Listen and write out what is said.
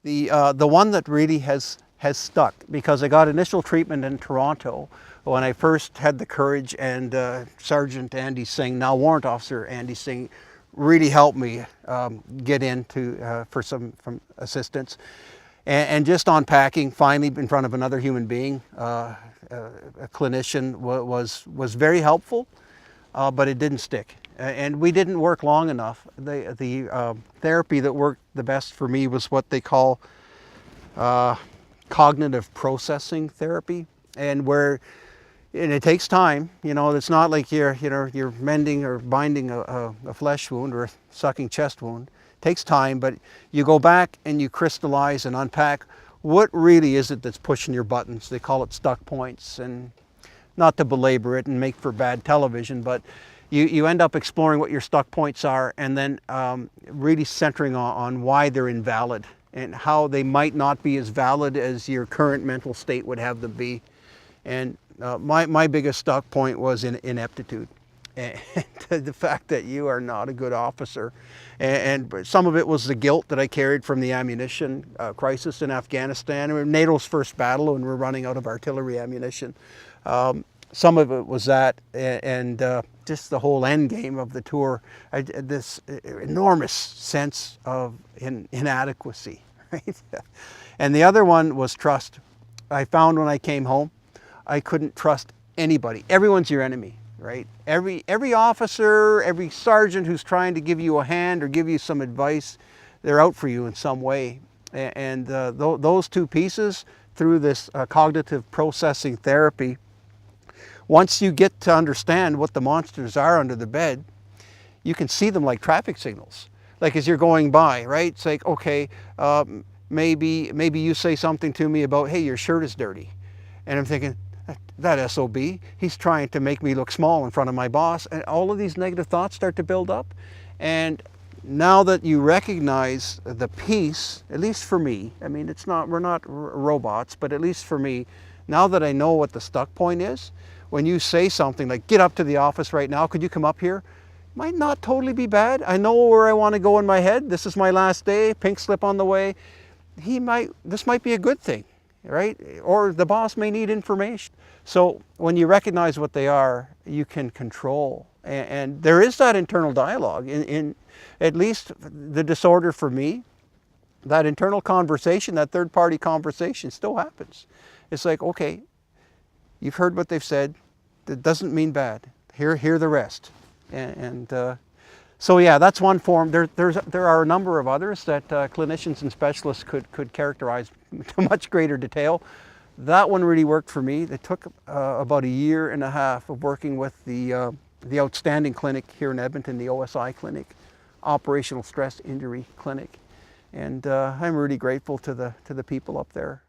The one that really has stuck, because I got initial treatment in Toronto when I first had the courage, and Sergeant Andy Singh, now Warrant Officer Andy Singh, really helped me get into for some assistance, and just unpacking finally in front of another human being, a clinician, was very helpful, but it didn't stick. And we didn't work long enough. The therapy that worked the best for me was what they call cognitive processing therapy, and it takes time. It's not like you're mending or binding a flesh wound or a sucking chest wound. It takes time, but you go back and you crystallize and unpack what really is it that's pushing your buttons. They call it stuck points, and not to belabor it and make for bad television, but you end up exploring what your stuck points are, and then really centering on why they're invalid and how they might not be as valid as your current mental state would have them be. And my biggest stuck point was ineptitude, and the fact that you are not a good officer. And some of it was the guilt that I carried from the ammunition crisis in Afghanistan, NATO's first battle, when we're running out of artillery ammunition. Some of it was that, and just the whole end game of the tour, this enormous sense of inadequacy, right? And the other one was trust. I found when I came home, I couldn't trust anybody. Everyone's your enemy, right? Every officer, every sergeant who's trying to give you a hand or give you some advice, they're out for you in some way. And those two pieces, through this cognitive processing therapy, once you get to understand what the monsters are under the bed, you can see them like traffic signals. Like as you're going by, right? It's like, okay, maybe you say something to me about, hey, your shirt is dirty. And I'm thinking, that SOB, he's trying to make me look small in front of my boss. And all of these negative thoughts start to build up. And now that you recognize the piece, at least for me, I mean, we're not robots, but at least for me, now that I know what the stuck point is, when you say something like, get up to the office right now, could you come up here? Might not totally be bad. I know where I want to go in my head. This is my last day, pink slip on the way. This might be a good thing, right? Or the boss may need information. So when you recognize what they are, you can control. And there is that internal dialogue. In at least the disorder for me, that internal conversation, that third-party conversation still happens. It's like, okay, you've heard what they've said. That doesn't mean bad. Hear the rest. So yeah, that's one form. There are a number of others that clinicians and specialists could characterize to much greater detail. That one really worked for me. It took about 1.5 years of working with the outstanding clinic here in Edmonton, the OSI clinic, Operational Stress Injury Clinic, and I'm really grateful to the people up there.